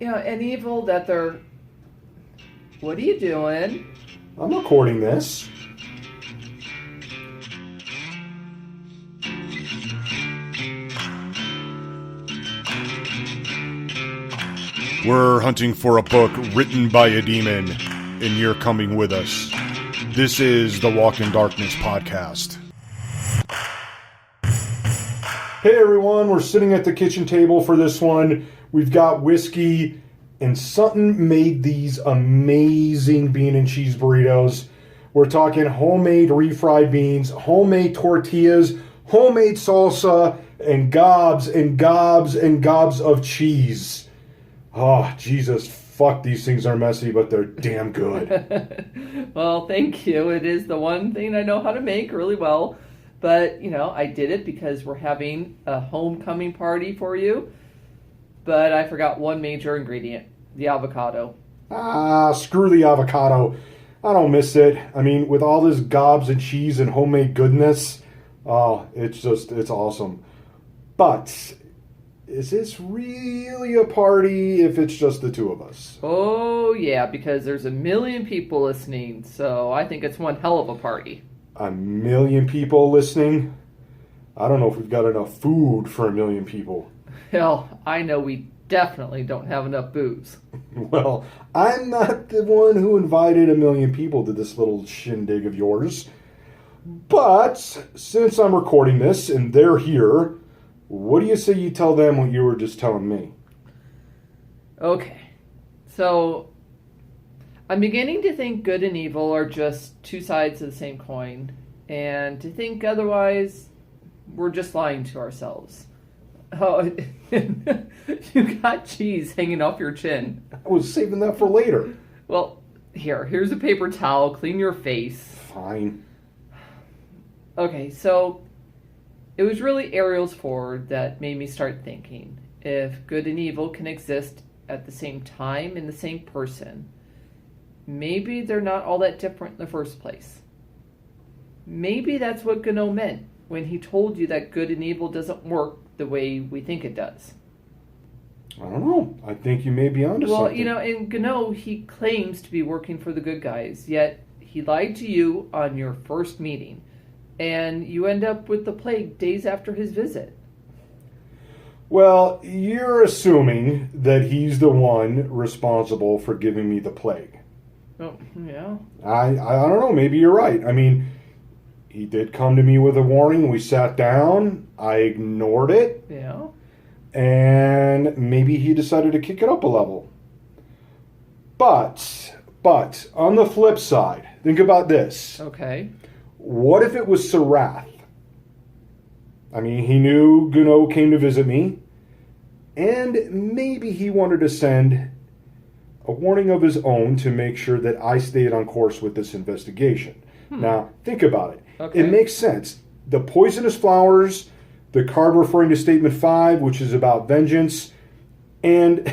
An evil that they're. What are you doing? I'm recording this. We're hunting for a book written by a demon, and you're coming with us. This is the Walk in Darkness podcast. Hey everyone, we're sitting at the kitchen table for this one. We've got whiskey, and Sutton made these amazing bean and cheese burritos. We're talking homemade refried beans, homemade tortillas, homemade salsa, and gobs and gobs and gobs of cheese. Oh, Jesus, fuck, these things are messy, but they're damn good. Well, thank you. It is the one thing I know how to make really well. But, I did it because we're having a homecoming party for you. But I forgot one major ingredient, the avocado. Screw the avocado. I don't miss it. I mean, with all this gobs and cheese and homemade goodness, it's awesome. But is this really a party if it's just the two of us? Oh, yeah, because there's a million people listening. So I think it's one hell of a party. A million people listening? I don't know if we've got enough food for a million people. Hell, I know we definitely don't have enough booze. Well, I'm not the one who invited a million people to this little shindig of yours. But since I'm recording this and they're here, what do you say you tell them what you were just telling me? Okay, so I'm beginning to think good and evil are just two sides of the same coin, and to think otherwise, we're just lying to ourselves. Oh, you got cheese hanging off your chin. I was saving that for later. Well, here's a paper towel. Clean your face. Fine. Okay, so it was really Ariel's Ford that made me start thinking. If good and evil can exist at the same time in the same person, maybe they're not all that different in the first place. Maybe that's what Gano meant when he told you that good and evil doesn't work the way we think it does. I don't know. I think you may be onto something. Well, in Gano, he claims to be working for the good guys, yet he lied to you on your first meeting, and you end up with the plague days after his visit. Well, you're assuming that he's the one responsible for giving me the plague. Oh, yeah. I don't know. Maybe you're right. I mean, he did come to me with a warning. We sat down. I ignored it. Yeah. And maybe he decided to kick it up a level. But, on the flip side, think about this. Okay. What if it was Sarath? I mean, he knew Gano came to visit me. And maybe he wanted to send a warning of his own to make sure that I stayed on course with this investigation. Now, think about it. Okay. It makes sense. The poisonous flowers, the card referring to Statement 5, which is about vengeance, and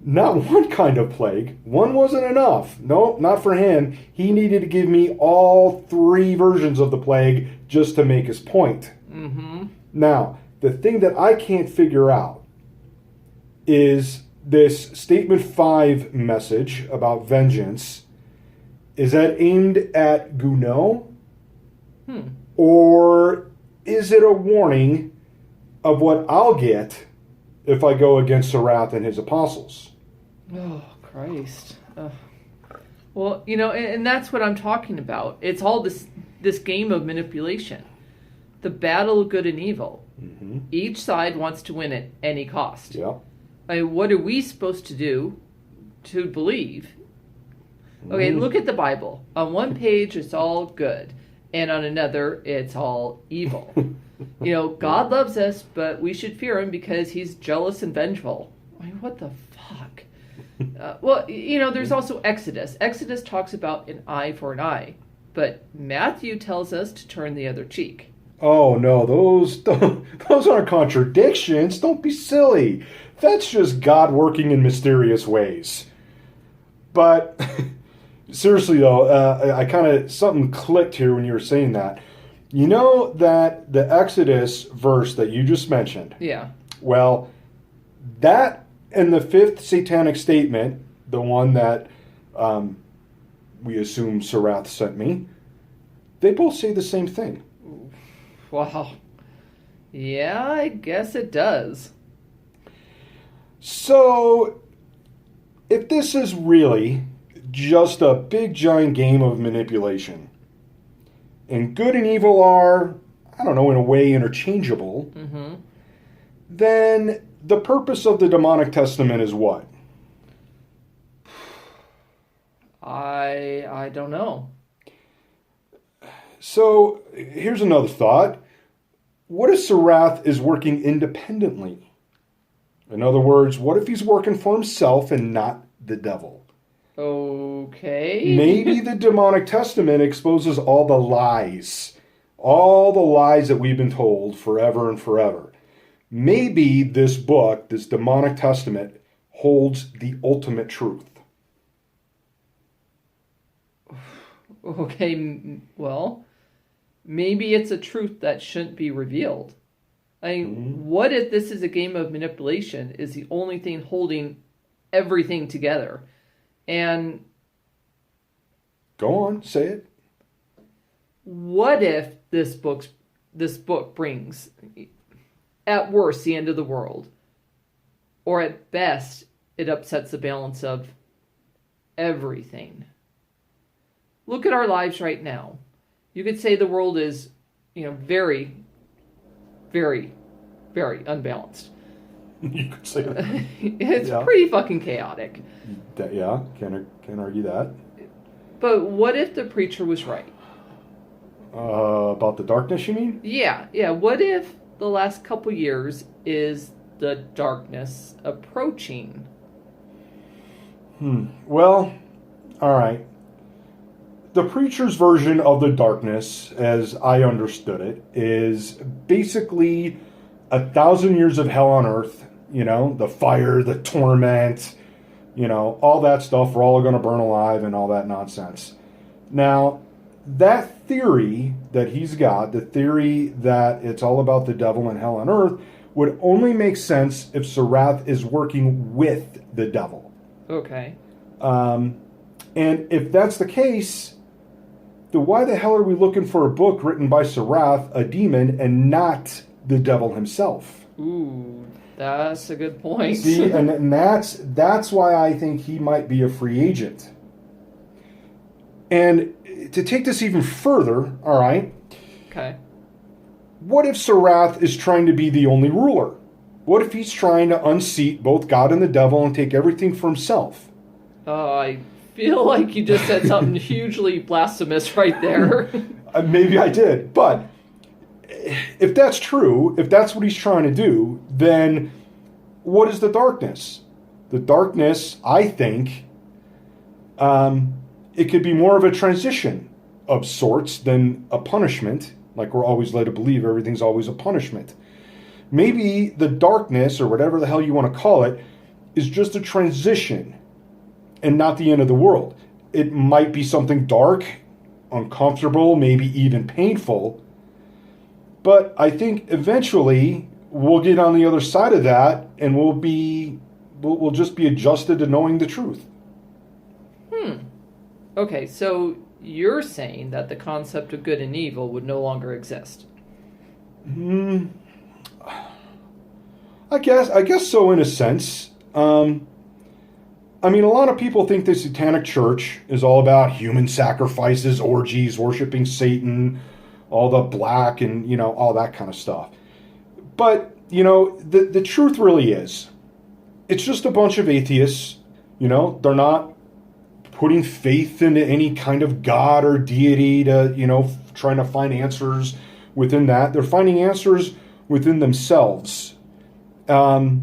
not one kind of plague. One wasn't enough. No, not for him. He needed to give me all three versions of the plague just to make his point. Mm-hmm. Now, the thing that I can't figure out is this Statement 5 message about vengeance. Is that aimed at Gano? Or is it a warning of what I'll get if I go against Sarath and his apostles? Oh, Christ. Well, and that's what I'm talking about. It's all this game of manipulation. The battle of good and evil. Mm-hmm. Each side wants to win at any cost. Yeah. I mean, what are we supposed to do to believe? Okay, look at the Bible. On one page, it's all good. And on another, it's all evil. God loves us, but we should fear him because he's jealous and vengeful. I mean, what the fuck? There's also Exodus. Exodus talks about an eye for an eye. But Matthew tells us to turn the other cheek. Oh, no, those aren't contradictions. Don't be silly. That's just God working in mysterious ways. But seriously, though, something clicked here when you were saying that. You know that the Exodus verse that you just mentioned? Yeah. Well, that and the fifth satanic statement, the one that we assume Sarath sent me, they both say the same thing. Wow. Yeah, I guess it does. So, if this is really just a big giant game of manipulation, and good and evil are, I don't know, in a way interchangeable, then the purpose of the demonic testament is what? I don't know. So, here's another thought. What if Sarath is working independently? In other words, what if he's working for himself and not the devil? Okay. Maybe the demonic testament exposes all the lies that we've been told forever and forever. Maybe this book, this demonic testament, holds the ultimate truth. Okay, well, maybe it's a truth that shouldn't be revealed. I mean, what if this is a game of manipulation, is the only thing holding everything together? And go on, say it. What if this book brings, at worst, the end of the world, or at best, it upsets the balance of everything? Look at our lives right now. You could say the world is, very, very, very unbalanced. You could say that. It's pretty fucking chaotic. Yeah, can't argue that. But what if the preacher was right? About the darkness, you mean? Yeah. What if the last couple years is the darkness approaching? Well, all right. The preacher's version of the darkness, as I understood it, is basically 1,000 years of hell on earth. The fire, the torment, all that stuff. We're all going to burn alive and all that nonsense. Now, that theory that he's got, the theory that it's all about the devil and hell on earth, would only make sense if Sarath is working with the devil. Okay. And if that's the case, then why the hell are we looking for a book written by Sarath, a demon, and not the devil himself? Ooh, that's a good point. See, and that's why I think he might be a free agent. And to take this even further, all right? Okay. What if Sarath is trying to be the only ruler? What if he's trying to unseat both God and the devil and take everything for himself? I feel like you just said something hugely blasphemous right there. Maybe I did, but if that's true, if that's what he's trying to do, then what is the darkness? The darkness, I think, it could be more of a transition of sorts than a punishment, like we're always led to believe everything's always a punishment. Maybe the darkness, or whatever the hell you want to call it, is just a transition and not the end of the world. It might be something dark, uncomfortable, maybe even painful, but I think eventually we'll get on the other side of that and we'll just be adjusted to knowing the truth. Okay, so you're saying that the concept of good and evil would no longer exist? I guess so, in a sense. I mean, a lot of people think the Satanic Church is all about human sacrifices, orgies, worshiping Satan, all the black and, all that kind of stuff. But, the truth really is, it's just a bunch of atheists. They're not putting faith into any kind of God or deity to, trying to find answers within that. They're finding answers within themselves. And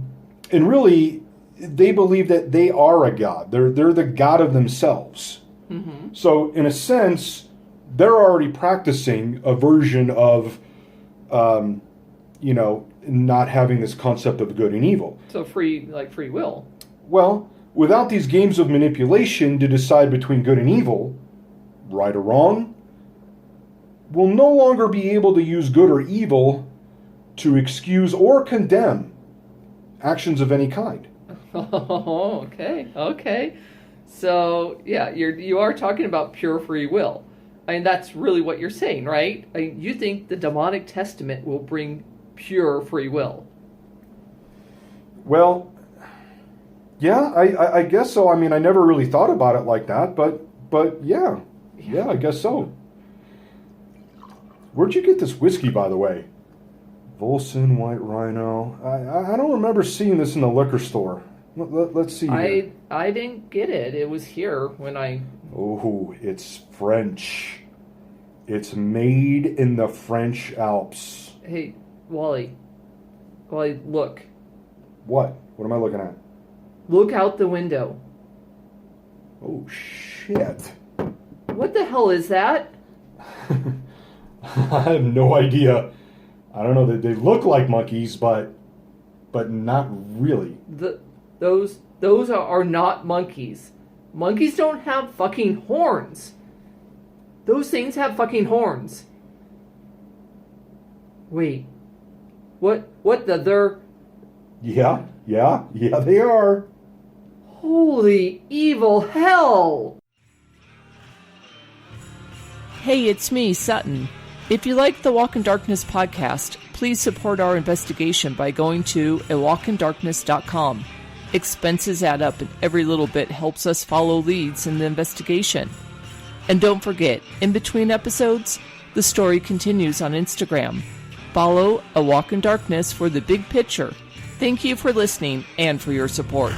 really, they believe that they are a god. They're the god of themselves. Mm-hmm. So, in a sense, they're already practicing a version of, not having this concept of good and evil. So free will. Well, without these games of manipulation to decide between good and evil, right or wrong, we'll no longer be able to use good or evil to excuse or condemn actions of any kind. Oh, okay, okay. So, yeah, you are talking about pure free will. I mean, that's really what you're saying, right? I mean, you think the demonic testament will bring pure free will. Well, yeah, I guess so. I mean, I never really thought about it like that, but yeah, I guess so. Where'd you get this whiskey, by the way? Volson White Rhino. I don't remember seeing this in the liquor store. Let's see here. I didn't get it. It was here when I... Oh, it's French. It's made in the French Alps. Hey, Wally. Wally, look. What? What am I looking at? Look out the window. Oh, shit. What the hell is that? I have no idea. I don't know. They look like monkeys, but not really. Those are not monkeys. Monkeys don't have fucking horns. Those things have fucking horns. Wait. What they're... Yeah, they are. Holy evil hell! Hey, it's me, Sutton. If you like the Walk in Darkness podcast, please support our investigation by going to awalkindarkness.com. Expenses add up and every little bit helps us follow leads in the investigation. And don't forget, in between episodes, the story continues on Instagram. Follow A Walk in Darkness for the big picture. Thank you for listening and for your support.